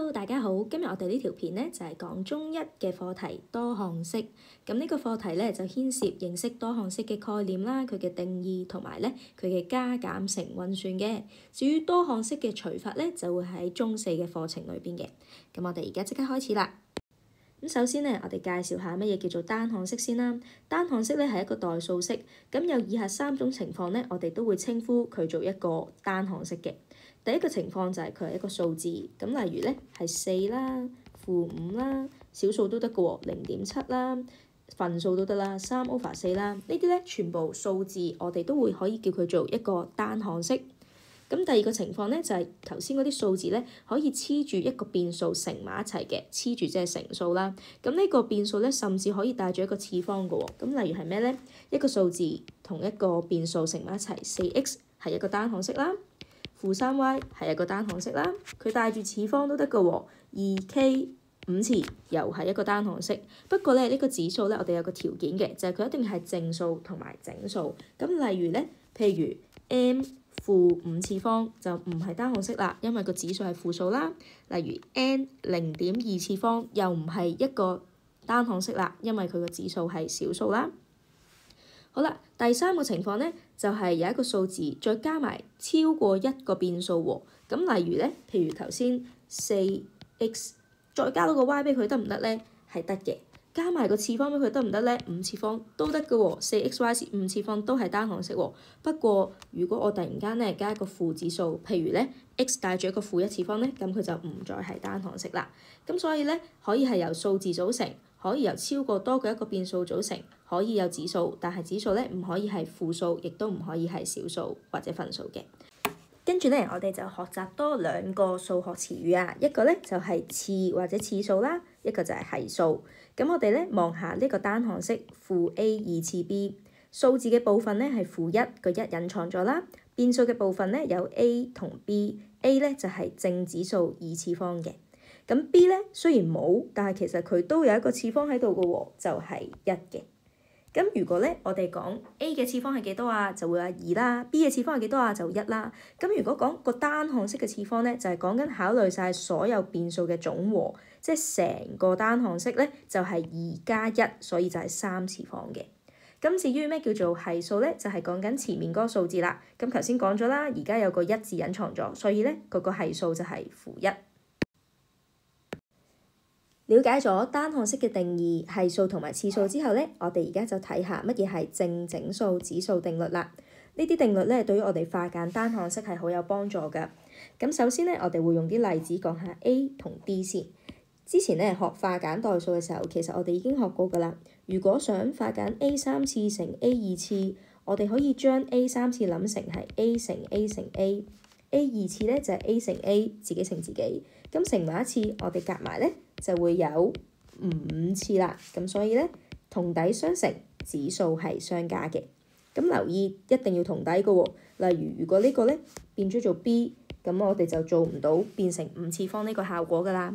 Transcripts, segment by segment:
Hello，大家好，今日我哋呢條片呢，就係講中一嘅課題多項式。咁呢個課題呢，就牽涉認識多項式嘅概念啦，佢嘅定義同埋呢佢嘅加減乘運算嘅。至於多項式嘅除法呢，就會喺中四嘅課程裏邊嘅。咁我哋而家即刻開始啦。咁首先呢，我哋介紹下乜嘢叫做單項式先啦。單項式呢係一個代數式，咁有以下3種情況呢，我哋都會稱呼佢做一個單項式嘅。第一個情況就係佢係一個數字，咁例如咧係4啦、-5啦，小數都得嘅喎，0.7啦，份數都得啦，3/4啦，呢啲咧全部數字我哋都會可以叫佢做一個單項式。咁第二個情況咧就係頭先嗰啲數字咧可以黐住一個變數乘埋一齊嘅，黐住即係乘數啦。咁呢個變數咧甚至可以帶住一個次方嘅喎。咁例如係咩咧？一個數字同一個變數乘埋一齊，4x 係一個單項式啦。-3y 係一個單項式啦，佢帶住次方都得嘅喎。2k 5次又係一個單項式，不過咧呢個指數咧我哋有個條件嘅，就係佢一定係正數同埋整數。咁例如咧，譬如 m-5 次方就唔係單項式啦，因為個指數係負數啦。例如 n0.2 次方又唔係一個單項式啦，因為佢個指數係小數啦。好啦，第3個情況咧，就係有一個數字再加埋超過一個變數喎。咁例如咧，譬如頭先 4x 再加多個 y 俾佢得唔得咧？係得嘅。加埋個次方俾佢得唔得咧？5次方都得嘅喎。4xy 5次方都係單項式喎。不過如果我突然間咧加一個負指數，譬如咧 x 帶住一個負1次方咧，咁佢就唔再係單項式啦。咁所以咧可以係由數字組成，可以由超過多過一個變數組成，可以有指數，但係指數咧唔可以係負數，亦都唔可以係小數或者分數嘅。跟住咧，我哋就學習多2個數學詞語啊，一個咧就係次或者次數啦，一個就係係數。咁我哋咧望下呢個單項式-a2次 b， 數字嘅部分咧係-1，個1隱藏咗啦。變數嘅部分咧有 a 同 b，a 咧就係正指數2次方嘅。咁 b 咧雖然冇，但係其實佢都有一個次方喺度嘅喎，就係1嘅。咁如果咧我哋講 a 嘅次方係幾多啊？就會話2啦。b 嘅次方係幾多啊？就1啦。咁如果講個單項式嘅次方咧，就係講緊考慮晒所有變數嘅總和，即係成個單項式咧就係2加1，所以就係3次方嘅。咁至於咩叫做係數咧，就係講緊前面嗰個數字啦。咁頭先講咗啦，而家有個1字隱藏咗，所以咧嗰個係數就係-1。了解咗單項式嘅定義、係數同埋次數之後咧，我哋而家就睇下乜嘢係正整數指數定律啦。呢啲定律咧對於我哋化簡單項式係好有幫助㗎。咁首先咧，我哋會用啲例子講下 A 同 B 先。之前咧學化簡代數嘅時候，其實我哋已經學過㗎啦。如果想化簡 A 3次乘 A 2次，我哋可以將 A 3次諗成係 A 乘 A 乘 A，A 2次咧就係 A 乘 A， 自己乘自己。咁乘埋一次，我哋夾埋咧就會有5次啦。咁所以咧同底相乘，指數係相加嘅。咁留意一定要同底嘅喎。例如如果呢個咧變咗做 B， 咁我哋就做唔到變成5次方呢個效果㗎啦。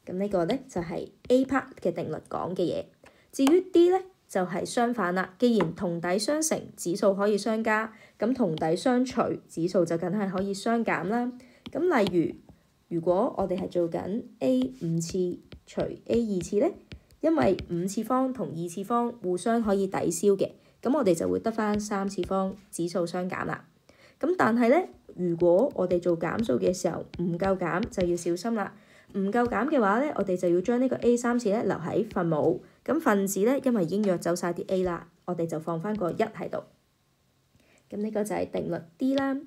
咁呢個咧就係 A part 嘅定律講嘅嘢。至於 D 咧就係相反啦。既然同底相乘，指數可以相加，咁同底相除，指數就梗係可以相減啦。咁例如果我哋係做緊 A 5次除 A 2次咧，因為5次方同2次方互相可以抵消嘅，咁我哋就會得返3次方，指數相減啦。咁但係咧，如果我哋做減數嘅時候唔夠減，就要小心啦。唔夠減嘅話咧，我哋就要將呢個 A 3次咧留喺分母。咁分子咧，因為已經約走晒啲 A 啦，我哋就放返個1喺度。咁呢個就係定律 D 啦。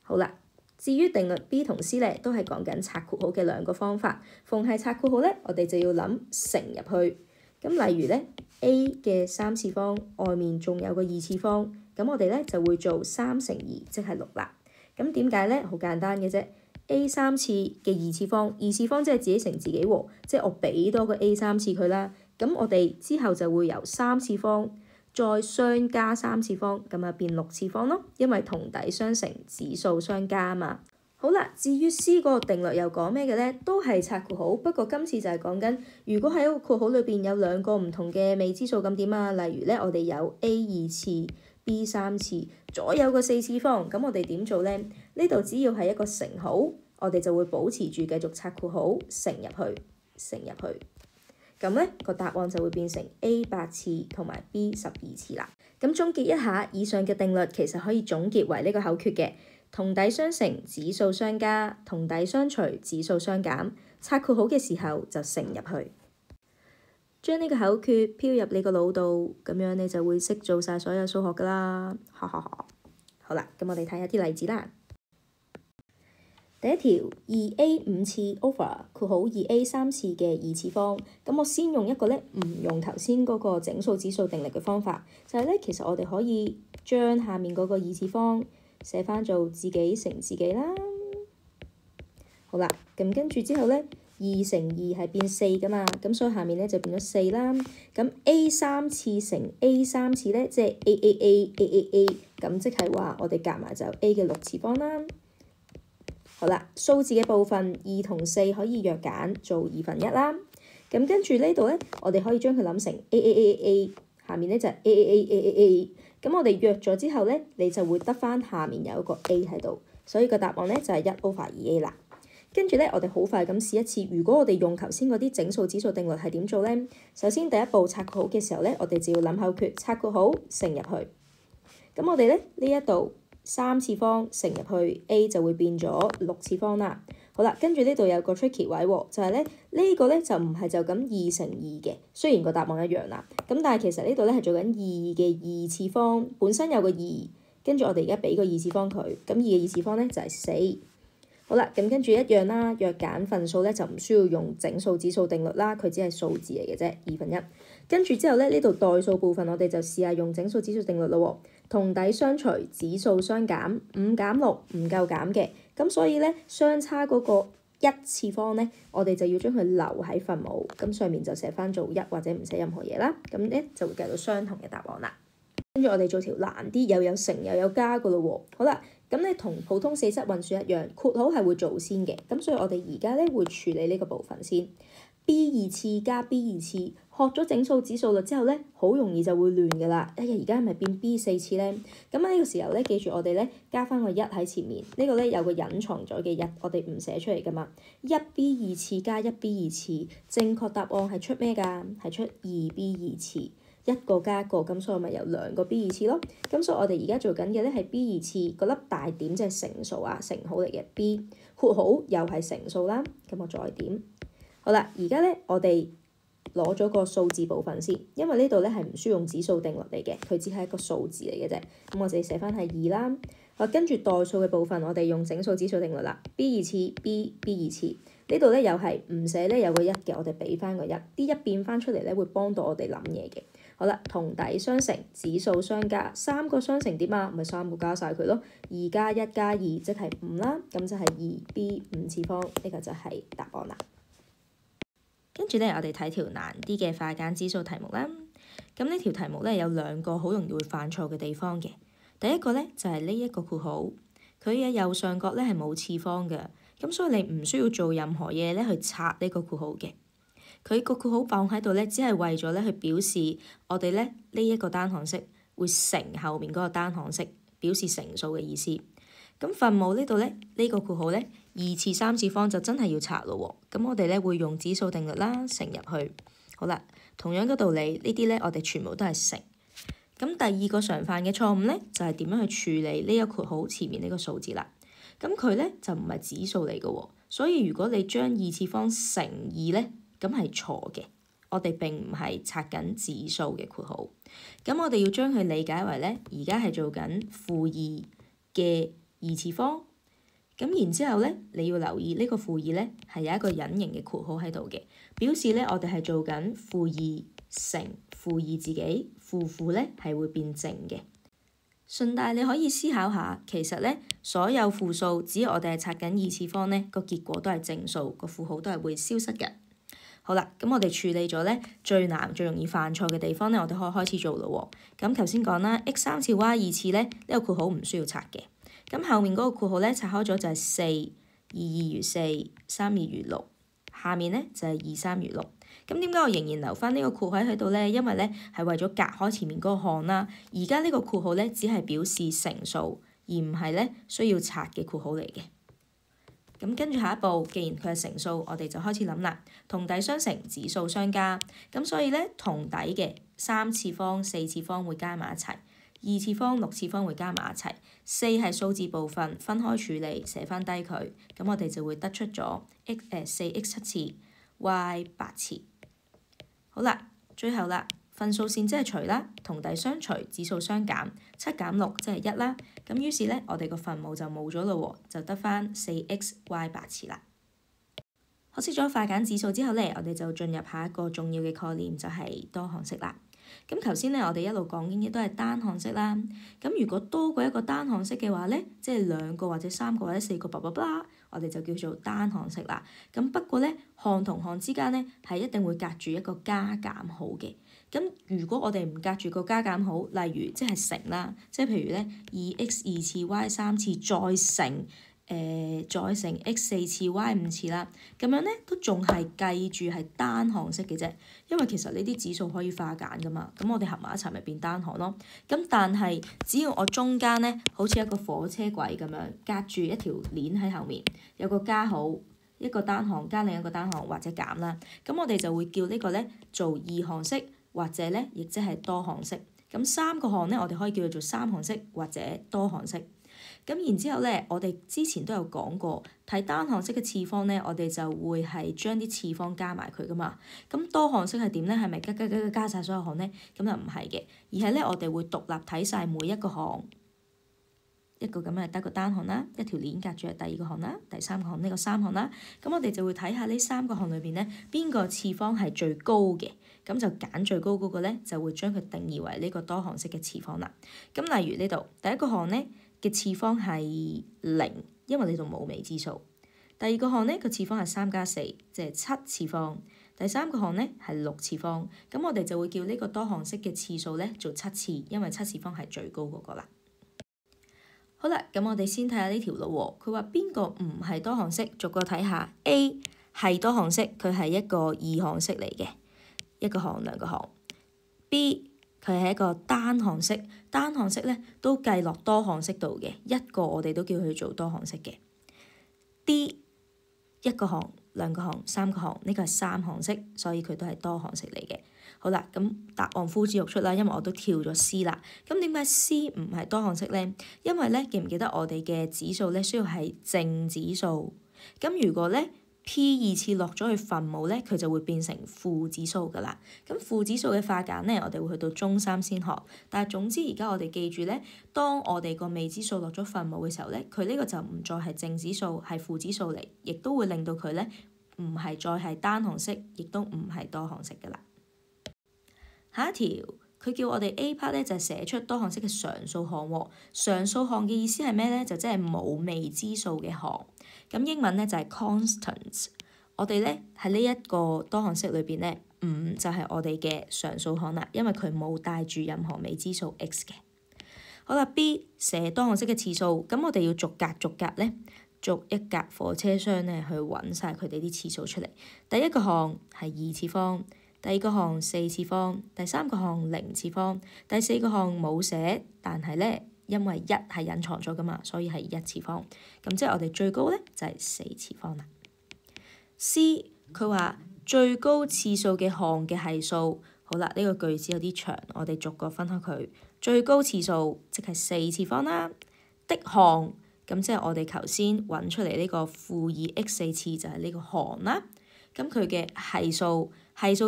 好啦。至於定律 B 同 C 咧，都係講緊拆括號嘅2個方法。逢係拆括號咧，我哋就要諗乘入去。咁例如咧 A 嘅3次方外面仲有個2次方，咁我哋咧就會做3乘2，即係6啦。咁點解咧？好簡單嘅啫。A 3次嘅2次方，2次方即係自己乘自己喎，即係我俾多個 A 3次佢啦。咁我哋之後就會由3次方再相加3次方，咁啊變6次方咯，因為同底相乘，指數相加啊嘛。好啦，至於 C 嗰個定律又講咩嘅咧？都係拆括號，不過今次就係講緊，如果喺一個括號裏邊有2個唔同嘅未知數咁點啊？例如咧，我哋有 A 2次、B 3次，左右個4次方，咁我哋點做咧？呢度只要係一個乘號，我哋就會保持住繼續拆括號乘入去，乘入去。咁咧個答案就會變成 A 8次同埋 B 12次啦。咁總結一下，以上嘅定律其實可以總結為呢個口訣嘅：同底相乘，指數相加；同底相除，指數相減。拆括號嘅時候就乘入去，將呢個口訣飄入你個腦度，咁樣你就會識做晒所有數學噶啦。好啦，咁我哋睇下啲例子啦。第一條2A 5次 over 括號2A 3次嘅二次方，咁我先用一個咧唔用頭先嗰個整數指數定律嘅方法，就係咧其實我哋可以將下面嗰個二次方寫翻做自己乘自己啦。好啦，咁跟住之後咧2乘2係變4噶嘛，咁所以下面咧就變咗4啦。咁 A 3次乘 A 3次咧，即係 A，咁即係話我哋夾埋就 A 嘅6次方啦。好啦，數字嘅部分2同4可以約簡做1/2啦。咁跟住呢度咧，我哋可以將佢諗成 A，下面咧就係 A。咁我哋約咗之後咧，你就會得翻下面有一個 A 喺度，所以個答案咧就係1/2A 啦。跟住咧，我哋好快咁試一次。如果我哋用頭先嗰啲整數指數定律係點做咧？首先第一步拆括號嘅時候咧，我哋就要諗口訣，拆括號乘入去。咁我哋咧呢一度3次方乘入去 A 就會變咗6次方啦。好啦，跟住呢度有個 tricky 位喎，就係咧呢個咧就唔係就咁2乘2嘅，雖然個答案一樣啦。咁但係其實呢度咧係做緊2嘅2次方，本身有個2，跟住我哋而家俾個2次方佢，咁2嘅2次方咧就係4。好啦，咁跟住一樣啦，約簡份數咧就唔需要用整數指數定律啦，佢只係數字嚟嘅啫，1/2。跟住之後咧，呢度代數部分我哋就試下用整數指數定律咯喎。同底相除，指數相減，5減6唔夠減嘅，咁所以咧相差嗰個1次方咧，我哋就要將佢留喺分母，咁上面就寫翻做1或者唔寫任何嘢啦，咁咧就會計到相同嘅答案啦。跟住我哋做條難啲，又有乘又有加噶咯喎。好啦，咁咧同普通四則運算一樣，括號係會做先嘅，咁所以我哋而家咧會處理呢個部分先。B 2次加 B 2次，學咗整數指數律之後咧，好容易就會亂噶啦。而家係咪變 B 4次咧？咁呢個時候咧，記住我哋咧加翻個1喺前面，呢個咧有個隱藏咗嘅1，我哋唔寫出嚟噶嘛。1B 2次加1B 2次，正確答案係出咩㗎？係出2B 2次，一個加一個，咁所以咪有2個 B 2次咯。咁所以我哋而家做緊嘅咧係 B 2次，嗰粒大點即係乘數啊，乘號嚟嘅 B，括號又係乘數啦。咁我再點。好啦，而家咧我哋攞咗個數字部分先，因為呢度咧係唔需要用指數定律嚟嘅，佢只係一個數字嚟嘅啫。咁我哋寫翻係2啦。好，跟住代數嘅部分，我哋用整數指數定律啦。B 2次 B 2次，呢度咧又係唔寫咧有個1嘅，我哋俾翻個1，啲1變翻出嚟咧會幫到我哋諗嘢嘅。好啦，同底相乘，指數相加，3個相乘點啊？咪3個加晒佢咯。2加1加2即係5啦，咁就係 2B 5次方，呢個就係答案啦。跟住咧，我哋睇條難啲嘅化簡指數題目啦。咁呢條題目咧有2個好容易會犯錯嘅地方嘅。第一個咧就係呢一個括號，佢嘅右上角咧係冇次方嘅，咁所以你唔需要做任何嘢咧去拆呢個括號嘅。佢個括號放喺度咧，只係為咗咧去表示我哋咧呢一個單項式會乘後面嗰個單項式，表示乘數嘅意思。咁分母呢度咧呢個括號咧2次3次方就真係要拆咯喎。咁我哋咧會用指數定律啦，乘入去。好啦，同樣嘅道理，呢啲咧我哋全部都係乘。咁第二個常犯嘅錯誤咧就係點樣去處理呢一個括號前面呢個數字啦。咁佢咧就唔係指數嚟嘅喎，所以如果你將2次方乘2咧，咁係錯嘅。我哋並唔係拆緊指數嘅括號。咁我哋要將佢理解為咧，而家係做緊-2嘅2次方。咁然之後咧，你要留意呢個-2咧係有一個隱形嘅括號喺度嘅，表示咧我哋係做緊-2乘-2自己，負咧係會變正嘅。順帶你可以思考下，其實咧所有負數，只要我哋係拆緊2次方咧，個結果都係正數，個負號都係會消失嘅。好啦，咁我哋處理咗咧最難最容易犯錯嘅地方咧，我哋可以開始做咯喎。咁頭先講啦 ，x 3次 y 2次咧，呢個括號唔需要拆嘅。咁後面嗰個括號咧拆開咗就係4，2 2如4，3 2如6，下面咧就係2 3如6。咁點解我仍然留翻呢個括號喺度咧？因為咧係為咗隔開前面嗰個項啦。而家呢個括號咧只係表示乘數，而唔係咧需要拆嘅括號嚟嘅。咁跟住下一步，既然佢係乘數，我哋就開始諗啦。同底相乘，指數相加。咁所以咧，同底嘅3次方、4次方會加埋一齊，2次方、6次方會加埋一齊。4係數字部分，分開處理，寫翻低佢。咁我哋就會得出咗 4x 7次 y 8次。好啦，最後啦。分數線即係除啦，同底相除，指數相減，7減6即係1啦。咁於是咧，我哋個分母就冇咗咯喎，就得翻 4x y 8次啦。學識咗化簡指數之後咧，我哋就進入下一個重要嘅概念，就係多項式啦。咁頭先咧，我哋一路講緊嘅都係單項式啦。咁如果多過一個單項式嘅話咧，即係2個或者3個或者4個，我哋就叫做單項式啦。咁不過咧，項同項之間咧係一定會隔住一個加減號嘅。咁如果我哋唔隔住個加減號，例如即係乘啦，即係譬如咧2x 2次 y 3次再乘 x 4次 y 5次啦，咁樣咧都仲係計住係單項式嘅啫，因為其實呢啲指數可以化簡噶嘛，咁我哋合埋一齊咪變單項咯。咁但係只要我中間咧好似一個火車軌咁樣隔住一條鏈喺後面，有個加號，一個單項加另一個單項或者減啦，咁我哋就會叫呢個咧做2項式。或者咧，亦即係多項式。咁3個項咧，我哋可以叫佢做3項式或者多項式。咁然之後咧，我哋之前都有講過，睇單項式嘅次方咧，我哋就會係將啲次方加埋佢噶嘛。咁多項式係點咧？係咪加晒所有項咧？咁又唔係嘅，而係咧我哋會獨立睇晒每一個項。一個咁係得個單項啦，一條鏈隔住係第二個項啦，第三個項呢個3項啦。咁我哋就會睇下呢3個項裏邊咧，邊個次方係最高嘅，咁就揀最高嗰個咧，就會將佢定義為呢個多項式嘅次方啦。咁例如呢度第一個項咧嘅次方係0，因為呢度冇未知數。第二個項咧個次方係3加4，即係7次方。第三個項咧係6次方。咁我哋就會叫呢個多項式嘅次數咧做7次，因為7次方係最高嗰個啦。好啦，咁我哋先睇下呢條路喎。佢話邊個唔係多項式？逐個睇下。A 係多項式，佢係一個2項式嚟嘅，一個項兩個項。B 佢係一個單項式，單項式咧都計落多項式度嘅，一個我哋都叫佢做多項式嘅。D 一個項兩個項3個項，呢個係3項式，所以佢都係多項式嚟嘅。好啦，咁答案呼之欲出啦，因為我都跳咗 C 啦。咁點解 C 唔係多項式咧？因為咧記唔記得我哋嘅指數咧需要係正指數？咁如果咧 P 2次落咗去分母咧，佢就會變成負指數噶啦。咁負指數嘅化簡咧，我哋會去到中3先學。但係總之而家我哋記住咧，當我哋個未知數落咗分母嘅時候咧，佢呢個就唔再係正指數，係負指數嚟，亦都會令到佢咧唔係再係單項式，亦都唔係多項式噶啦。下一條，佢叫我哋 A part 咧就係寫出多項式嘅常數項喎。常數項嘅意思係咩咧？就即係冇未知數嘅項。咁英文咧就係 constants。我哋咧喺呢一個多項式裏邊咧，5就係我哋嘅常數項啦，因為佢冇帶住任何未知數 x 嘅。好啦 ，B 寫多項式嘅次數，咁我哋要逐格咧，逐一格火車廂咧去揾晒佢哋啲次數出嚟。第一個項係2次方。第二個項4次方，第三個項0次方，第四個項冇寫，但係咧因為1係隱藏咗噶嘛，所以係1次方。咁即係我哋最高咧就係4次方啦。C 佢話最高次數嘅項嘅係數，好啦，呢個句子有啲長，我哋逐個分開佢。最高次數即係4次方啦，的項咁即係我哋頭先揾出嚟呢個負2x 4次就係呢個項啦。咁佢嘅係數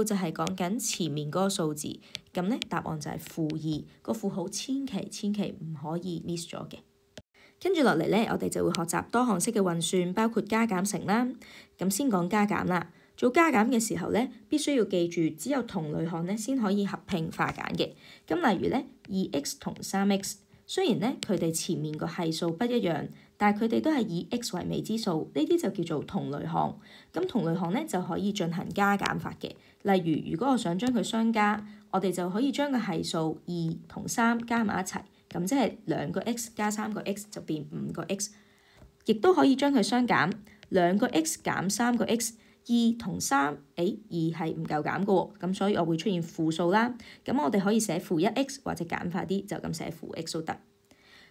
就係講緊前面嗰個數字，咁咧答案就係-2，個負號千祈唔可以 miss 咗嘅。跟住落嚟咧，我哋就會學習多項式嘅運算，包括加減乘啦。咁先講加減啦。做加減嘅時候咧，必須要記住只有同類項咧先可以合併化簡嘅。咁例如咧，2x 同3x，雖然咧佢哋前面個係數不一樣，但係佢哋都係以 x 為未知數，呢啲就叫做同類項。咁同類項咧就可以進行加減法嘅。例如，如果我想將佢相加，我哋就可以將個係數2同3加埋一齊，咁即係2個 x 加3個 x 就變5個 x。亦都可以將佢相減，2個 x 減3個 x，2同3，2係唔夠減嘅喎，咁所以我會出現負數啦。咁我哋可以寫-1x或者簡化啲就咁寫-x 都得。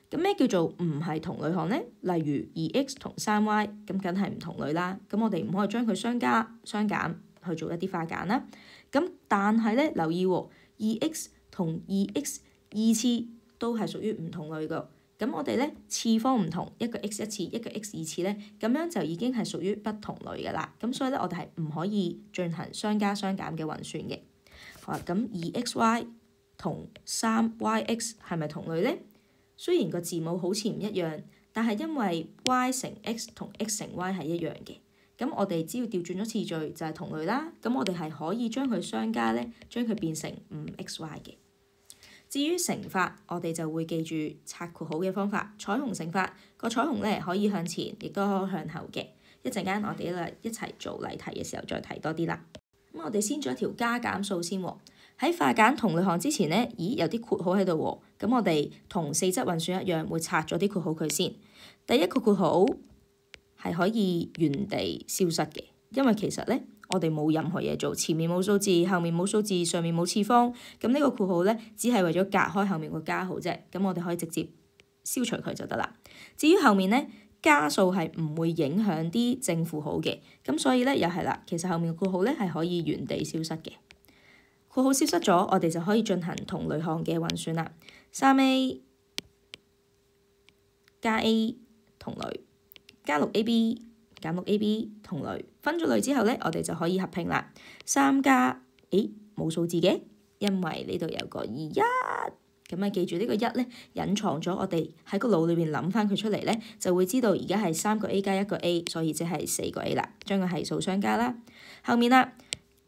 咁咩叫做唔係同類項呢？例如 2x 同 3y 咁梗係唔同類啦。咁我哋唔可以將佢相加相減去做一啲化簡啦。咁但係咧留意喎，2x 同 2x 二次都係屬於唔同類㗎。咁我哋咧次方唔同，一個 x 一次，一個 x 二次咧，咁樣就已經係屬於不同類㗎啦。咁所以咧我哋係唔可以進行相加相減嘅運算嘅。好啦，咁 2xy 同 3yx 係咪同類咧？雖然個字母好似唔一樣，但係因為 y 乘 x 同 x 乘 y 係一樣嘅，咁我哋只要調轉咗次序就係同類啦。咁我哋係可以將佢相加咧，將佢變成 5xy 嘅。至於乘法，我哋就會記住拆括號嘅方法。彩虹乘法個彩虹咧可以向前，亦都可以向後嘅。一陣間我哋咧一齊做例題嘅時候再提多啲啦。咁我哋先做一條加減數先喎。喺化簡同類項之前咧，咦有啲括號喺度喎。咁我哋同四則運算一樣，會拆咗啲括號佢先。第一個括號係可以原地消失嘅，因為其實咧我哋冇任何嘢做，前面冇數字，後面冇數字，上面冇次方。咁呢個括號咧只係為咗隔開後面個加號啫。咁我哋可以直接消除佢就得啦。至於後面咧，加數係唔會影響啲正負號嘅，咁所以咧又係啦。其實後面括號咧係可以原地消失嘅。括號消失咗，我哋就可以進行同類項嘅運算啦。3a 加 a 同類，加 6ab 減 6ab 同類。分咗類之後咧，我哋就可以合拼啦。3加，冇數字嘅，因為呢度有個1。咁啊，記住呢個1咧隱藏咗，我哋喺個腦裏邊諗翻佢出嚟咧，就會知道而家係3個 a 加1個 a，所以即係4個 a 啦。將個係數相加啦。後面啦，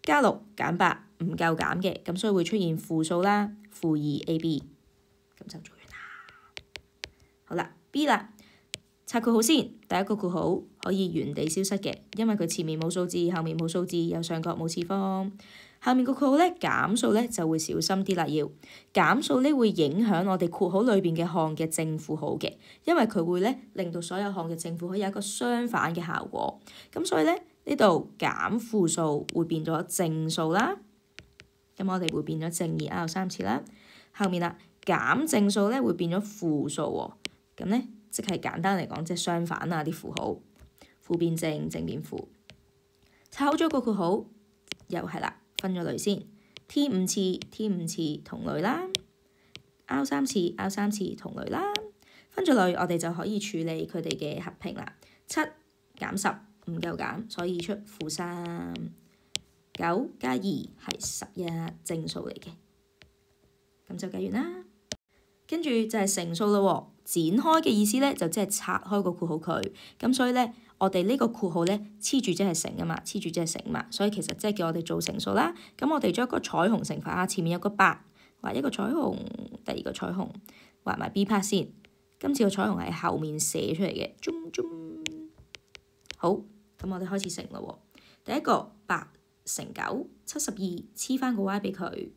加6減8唔夠減嘅，咁所以會出現負數啦，負2ab。咁就做完啦。好啦 ，B 啦，拆括號先。第一個括號可以原地消失嘅，因為佢前面冇數字，後面冇數字，右上角冇次方。後面個括號咧減數咧就會小心啲啦，要減數咧會影響我哋括號裏邊嘅項嘅正負號嘅，因為佢會咧令到所有項嘅正負號有一個相反嘅效果。咁所以咧呢度減負數會變咗正數啦。咁我哋會變咗正2 3次啦。後面啦減正數咧會變咗負數喎。咁咧即係簡單嚟講，即係相反啊啲符號，負變正，正變負。拆好咗個括號，又係啦。分咗類先 ，T 5次 ，T 5次同類啦 ，R 3次 ，R 3次同類啦。分咗類，我哋就可以處理佢哋嘅合拼啦。7減10唔夠減，所以出負3。9加2係11，正數嚟嘅。咁就計完啦。跟住就係乘數啦喎。展開嘅意思咧，就即係拆開個括號佢。咁所以咧，我哋呢個括號咧黐住即係乘啊嘛，黐住即係乘嘛。所以其實即係叫我哋做乘數啦。咁我哋將一個彩虹乘法啊，前面有個8，畫一個彩虹，第二個彩虹，畫埋 B part 先。今次個彩虹係後面寫出嚟嘅，好，咁我哋開始乘啦喎。第一個8乘9 72，黐翻個 y 俾佢。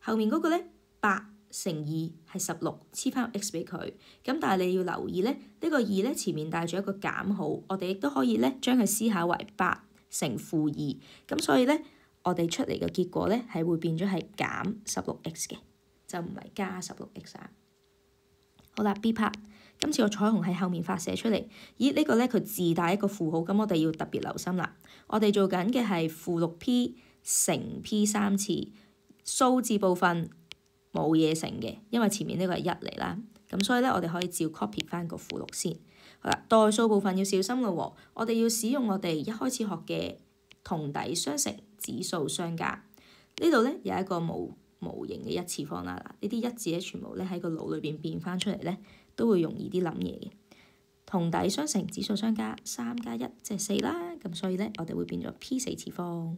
後面嗰個咧8乘2係16，黐翻 x 俾佢。咁但係你要留意咧，呢個2咧前面帶住一個減號，我哋亦都可以咧將佢思考為8乘負2。咁所以咧，我哋出嚟嘅結果咧係會變咗係減 16x 嘅，就唔係加 16x 啊。好啦 ，B part， 今次個彩虹喺後面發射出嚟。咦，呢個咧佢自帶一個負號，咁我哋要特別留心啦。我哋做緊嘅係負6p乘 p 3次，數字部分冇嘢乘嘅，因為前面呢個係1嚟啦。咁所以咧，我哋可以照 copy 翻個負6先。好啦，代數部分要小心咯喎，我哋要使用我哋一開始學嘅同底相乘，指數相加。呢度咧有一個無形嘅一次方啦。嗱，呢啲一字咧全部咧喺個腦裏邊變翻出嚟咧，都會容易啲諗嘢嘅。同底相乘，指數相加，3加1即係4啦。咁所以咧，我哋會變咗 P 4次方。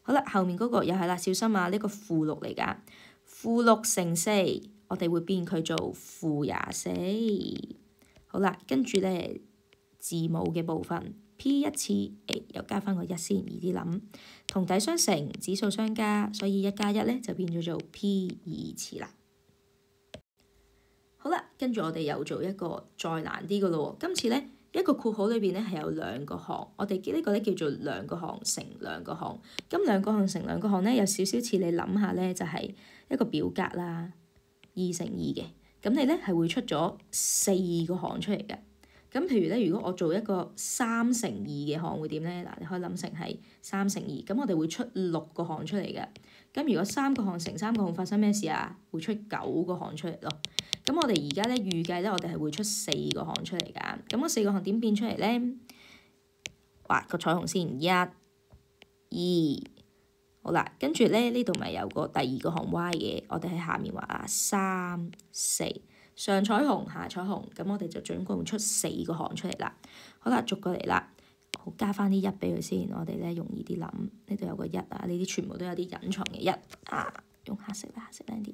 好啦，後面嗰個又係啦，小心啊！呢個負6嚟㗎，負6乘4，我哋會變佢做負24。好啦，跟住咧字母嘅部分 P 一次，又加翻個1先，易啲諗。同底相乘，指數相加，所以1加1咧就變咗做 P 2次啦。好啦，跟住我哋又做一個再難啲嘅咯喎。今次咧一個括號裏邊咧係有兩個項，我哋呢個咧叫做兩個項乘兩個項。咁兩個項乘兩個項咧有少少似你諗下咧，就係一個表格啦，2乘2嘅。咁你咧係會出咗4個項出嚟嘅。咁譬如咧，如果我做一個3乘2嘅項會點咧？嗱，你可以諗成係3乘2，咁我哋會出6個項出嚟嘅。咁如果3個項乘3個項發生咩事啊？會出9個項出嚟咯。咁我哋而家咧預計咧，我哋係會出4個項出嚟㗎。咁嗰4個項點變出嚟咧？畫個彩虹先，1、2，好啦，跟住咧呢度咪有個第2個項 Y 嘅，我哋喺下面畫啊3、4。上彩虹下彩虹，咁我哋就總共出4個項出嚟啦。好啦，逐個嚟啦。好，加翻啲1俾佢先，我哋咧容易啲諗。呢度有個1啊，呢啲全部都有啲隱藏嘅1啊。用黑色啦，黑色靚啲。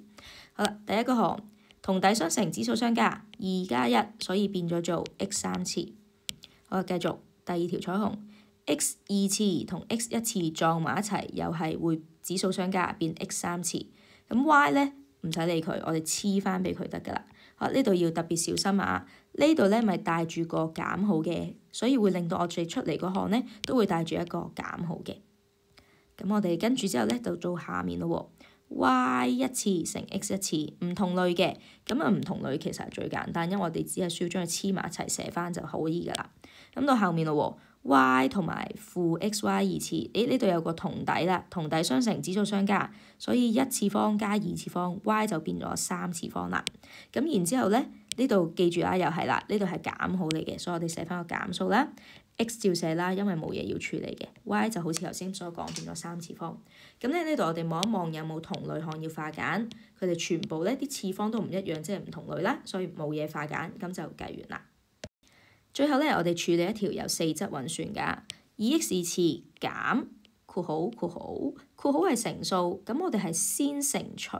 好啦，第一個項同底相乘，指數相加，2加1，所以變咗做 x 3次。好啦，繼續第2條彩虹 x 2次同 x 1次撞埋一齊，又係會指數相加，變 x 3次。咁 y 咧唔使理佢，我哋黐翻俾佢得㗎啦。呢度要特別小心啊！呢度咧咪帶住個減號嘅，所以會令到我哋出嚟嗰項咧都會帶住一個減號嘅。咁我哋跟住之後咧就做下面咯喎 ，y 1次乘 x 1次，唔同類嘅，咁啊唔同類其實係最簡單，因為我哋只係需要將佢黐埋一齊寫翻就可以㗎啦。咁到後面咯喎 ，y 同埋負 xy 2次，呢度有個同底啦，同底相乘，指數相加，所以1次方加2次方 y 就變咗3次方啦。咁然之後咧，呢度記住啦，又係啦，呢度係減號嚟嘅，所以我哋寫翻個減數啦。x 照寫啦，因為冇嘢要處理嘅。y 就好似頭先所講變咗3次方。咁咧呢度我哋望一望有冇同類項要化簡，佢哋全部咧啲次方都唔一樣，即係唔同類啦，所以冇嘢化簡，咁就計完啦。最後咧，我哋處理一條有4則運算㗎，2x 2次減括號係乘數，咁我哋係先乘除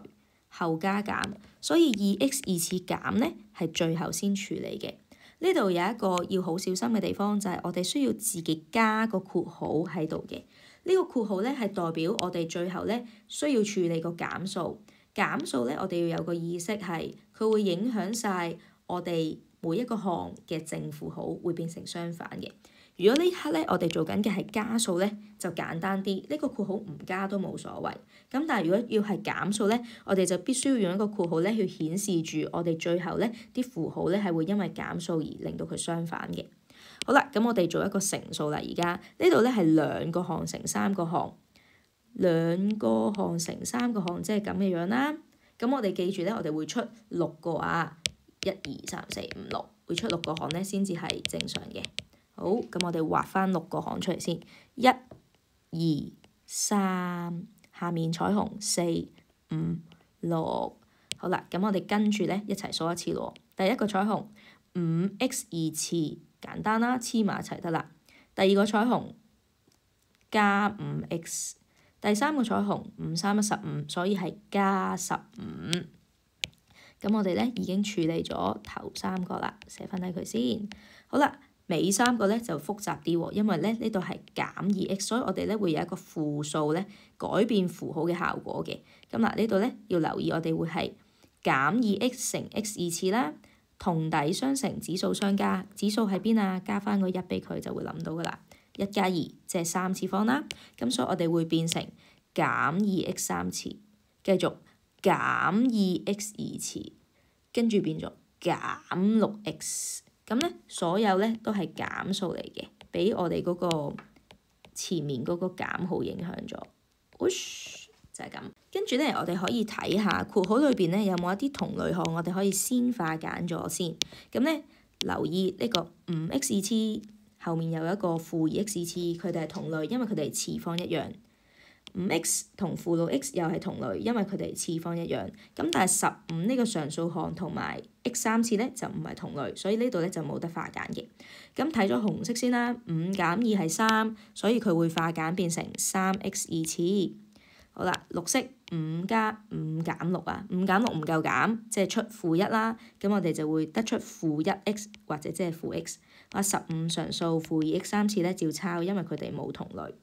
後加減，所以 2x 2次減咧係最後先處理嘅。呢度有一個要好小心嘅地方，就係我哋需要自己加個括號喺度嘅。呢個括號咧係代表我哋最後咧需要處理個減數。減數咧，我哋要有個意識係佢會影響晒我哋每一個項嘅正負號會變成相反嘅。如果呢刻咧我哋做緊嘅係加數咧，就簡單啲，呢個括號唔加都冇所謂。咁但係如果要係減數咧，我哋就必須要用一個括號咧去顯示住我哋最後咧啲符號咧係會因為減數而令到佢相反嘅。好啦，咁我哋做一個乘數啦，而家呢度咧係2個項乘3個項，2個項乘3個項，即係咁嘅樣啦。咁我哋記住咧，我哋會出6個啊，1、2、3、4、5、6，會出6個項咧先至係正常嘅。好，咁我哋畫翻6個項出嚟先，1、2、3，下面彩虹4、5、6。好啦，咁我哋跟住咧一齊數一次咯。第一個彩虹5x 2次，簡單啦，黐埋一齊得啦。第二個彩虹加 5x， 第三個彩虹5、3、1、15，所以係加15。咁我哋咧已經處理咗頭3個啦，寫翻低佢先。好啦。尾3個咧就複雜啲喎，因為咧呢度係減 2x，所以我哋咧會有一個負數咧改變符號嘅效果嘅。咁嗱呢度咧要留意，我哋會係減 2x 乘 x 2次啦，同底相乘，指數相加，指數喺邊啊？加翻個1俾佢就會諗到噶啦。1加2即係3次方啦。咁所以我哋會變成減 2x 3次，繼續減 2x 2次，跟住變咗減 6x。咁咧，所有咧都係減數嚟嘅，俾我哋嗰個前面嗰個減號影響咗。就係咁。跟住咧，我哋可以睇下括號裏邊咧有冇一啲同類項，我哋可以先化簡咗先。咁咧，留意呢個5x 2次後面有一個負2x 2次，佢哋係同類，因為佢哋次方一樣。5x 同負6x 又係同類，因為佢哋次方一樣。咁但係15呢個常數項同埋 x 3次咧就唔係同類，所以呢度咧就冇得化簡嘅。咁睇咗紅色先啦，5減2係3，所以佢會化簡變成 3x 2次。好啦，綠色5加5減6啊，5減6唔夠減，即係出負1啦。咁我哋就會得出負1x 或者即係負 x。15常數負2x 3次咧照抄，因為佢哋冇同類。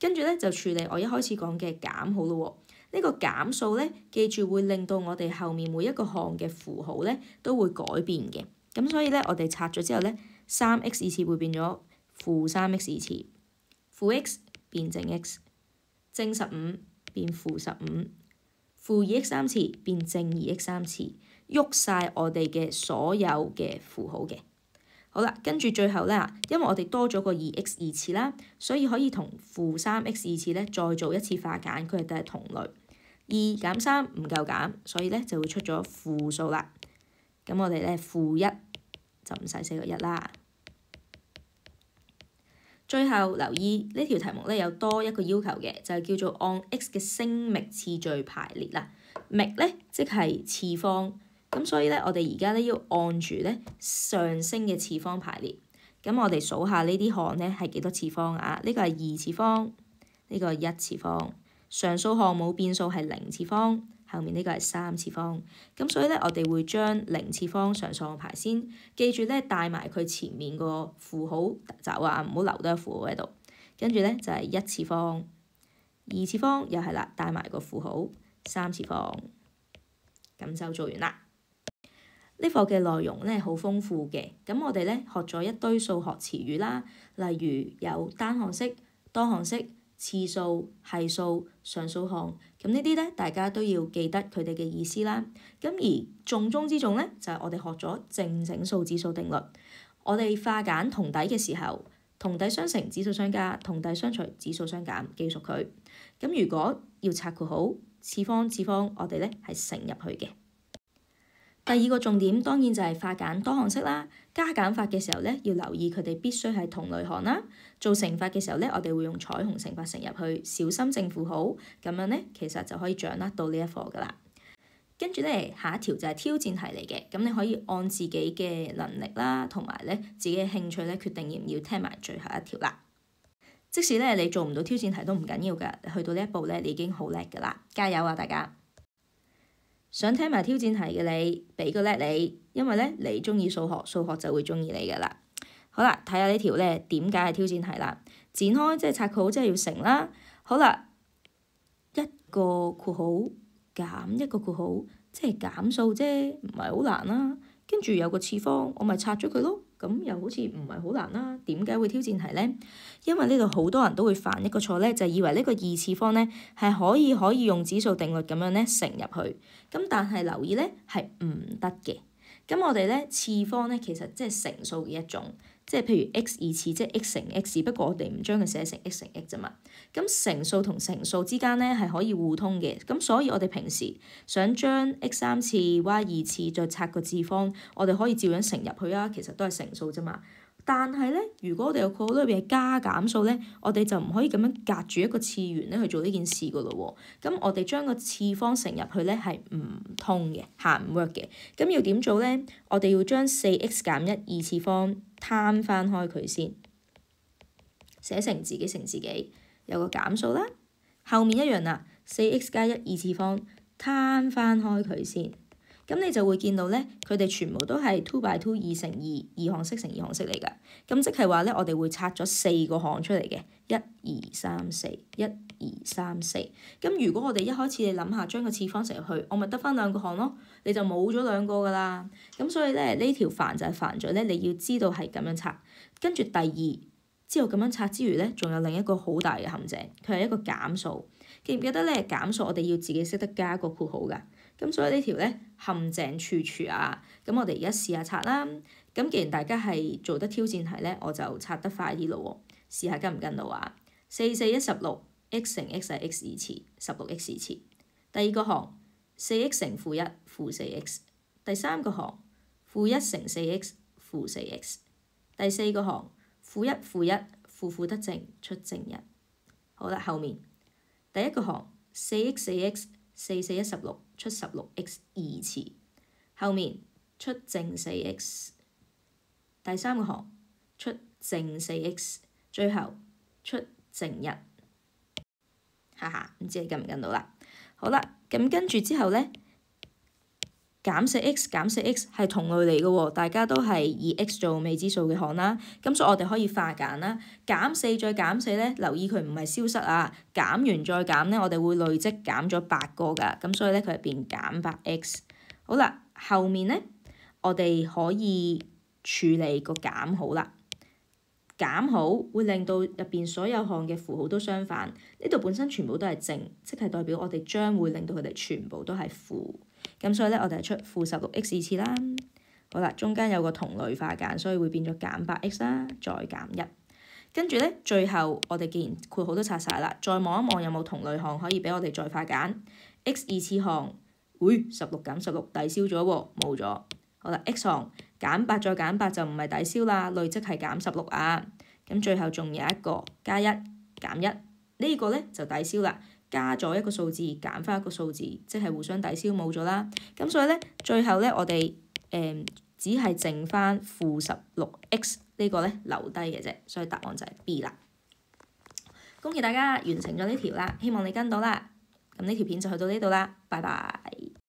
跟住咧就處理我一開始講嘅減號咯喎，呢個減數咧記住會令到我哋後面每一個項嘅符號咧都會改變嘅，咁所以咧我哋拆咗之後咧，3x 2次會變咗負3x 2次，負 x 變正 x，正15變負15，負 2x3 次變正 2x3 次，喐晒我哋嘅所有嘅符號嘅。好啦，跟住最後咧，因為我哋多咗個 2x 二次啦，所以可以同負 3x 二次咧再做一次化簡，佢哋都係同類。2減3唔夠減，所以咧就會出咗負數啦。咁我哋咧負1就唔使寫個1啦。最後留意呢條題目咧有多一個要求嘅，就係叫做按 x 嘅升冪次序排列啦。冪咧即係次方。咁所以咧，我哋而家咧要按住咧上升嘅次方排列。咁我哋數下呢啲項咧係幾多次方啊？呢個係2次方，呢個係1次方。常數項冇變數係0次方，後面呢個係3次方。咁所以咧，我哋會將0次方常數項排先，記住咧帶埋佢前面個符號走啊，唔好留多個符號喺度。跟住咧就係1次方、2次方又係啦，帶埋個符號3次方。咁就做完啦。呢課嘅內容咧好豐富嘅，咁我哋咧學咗一堆數學詞語啦，例如有單項式、多項式、次數、係數、常數項，咁呢啲咧大家都要記得佢哋嘅意思啦。咁而重中之重咧就係我哋學咗正整數指數定律。我哋化簡同底嘅時候，同底相乘指數相加，同底相除指數相減，記熟佢。咁如果要拆括號，次方，我哋咧係乘入去嘅。第二個重點當然就係化簡多項式啦。加減法嘅時候咧，要留意佢哋必須係同類項啦。做乘法嘅時候咧，我哋會用彩虹乘法乘入去，小心正負號，咁樣咧其實就可以掌握到呢一課噶啦。跟住咧下一條就係挑戰題嚟嘅，咁你可以按自己嘅能力啦，同埋咧自己嘅興趣咧決定要唔要聽埋最後一條啦。即使咧你做唔到挑戰題都唔緊要㗎，去到呢一步咧你已經好叻㗎啦，加油啊大家！想聽埋挑戰題嘅你，俾個叻你，因為咧你中意數學，數學就會中意你噶啦。好啦，睇下呢條咧點解係挑戰題啦？展開即係拆括號，即係要乘啦。好啦，一個括號減一個括號，即係減數啫，唔係好難啦。跟住有個次方，我咪拆咗佢咯。咁又好似唔係好難啦，點解會挑戰題咧？因為呢度好多人都會犯一個錯咧，就係以為呢個2次方咧係可以用指數定律咁樣咧乘入去，咁但係留意咧係唔得嘅。咁我哋咧次方咧其實即係乘數嘅一種，即係譬如 x 二次即係 x 乘 x，不過我哋唔將佢寫成 x 乘 x 啫嘛。咁乘數同乘數之間咧係可以互通嘅，咁所以我哋平時想將 x 3次 y 2次再拆個次方，我哋可以照樣乘入去啊，其實都係乘數啫嘛。但係咧，如果我哋個括號裏邊係加減數咧，我哋就唔可以咁樣隔住一個次元咧去做呢件事噶咯喎。咁我哋將個次方乘入去咧係唔通嘅，行唔 work 嘅。咁要點做咧？我哋要將 4x 減1二次方攤翻開佢先，寫成自己乘自己，有個減數啦。後面一樣啦，4x 加1二次方攤翻開佢先。咁你就會見到咧，佢哋全部都係 2 by 2 2乘2，二項式乘二項式嚟㗎。咁即係話咧，我哋會拆咗4個項出嚟嘅，1 2 3 4，1 2 3 4。咁如果我哋一開始你諗下將個次方乘入去，我咪得翻2個項咯，你就冇咗2個㗎啦。咁所以咧呢條煩就係煩咗咧，你要知道係咁樣拆。跟住第二，之後咁樣拆之餘咧，仲有另一個好大嘅陷阱，佢係一個減數。記唔記得咧減數我哋要自己識得加個括號㗎？咁所以呢條咧陷阱處處啊！咁我哋而家試下拆啦。咁既然大家係做得挑戰題咧，我就拆得快啲咯喎。試下跟唔跟到啊？4 4 1 16，x 乘 x 係 x 二次，16x 二次。第二個項4x 乘負1負4x。第三個項負1乘4x負4x。第四個項負1負1負得正出正1。好啦，後面第一個項4x 4x 4 4 1 16出16x 二次，後面出正 4x， 第三個項出正 4x， 最後出正1，哈哈，唔知你跟唔跟到啦？好啦，咁跟住之後咧，減 4x 係同類嚟嘅喎，大家都係以 x 做未知數嘅項啦，咁所以我哋可以化簡啦。減4再減4咧，留意佢唔係消失啊，減完再減咧，我哋會累積減咗8個㗎，咁所以咧佢係變減8x。好啦，後面咧我哋可以處理個減號啦。減號會令到入邊所有項嘅符號都相反，呢度本身全部都係正，即係代表我哋將會令到佢哋全部都係負。咁所以咧，我哋係出負16x 次啦。好啦，中間有個同類化簡，所以會變咗減8x啦，再減1。跟住咧，最後我哋既然括號都拆晒啦，再望一望有冇同類項可以俾我哋再化簡。x2次項，會16減16抵消咗喎，冇咗。好啦 ，x 項減8再減8就唔係抵消啦，累積係減16啊。咁最後仲有一個加1減1，呢個咧就抵消啦，加咗一個數字減翻一個數字，即係互相抵消冇咗啦。咁所以咧，最後咧我哋只係剩翻負16x呢個咧留低嘅啫，所以答案就係 B 啦。恭喜大家完成咗呢條啦，希望你跟到啦。咁呢條片就去到呢度啦，拜拜。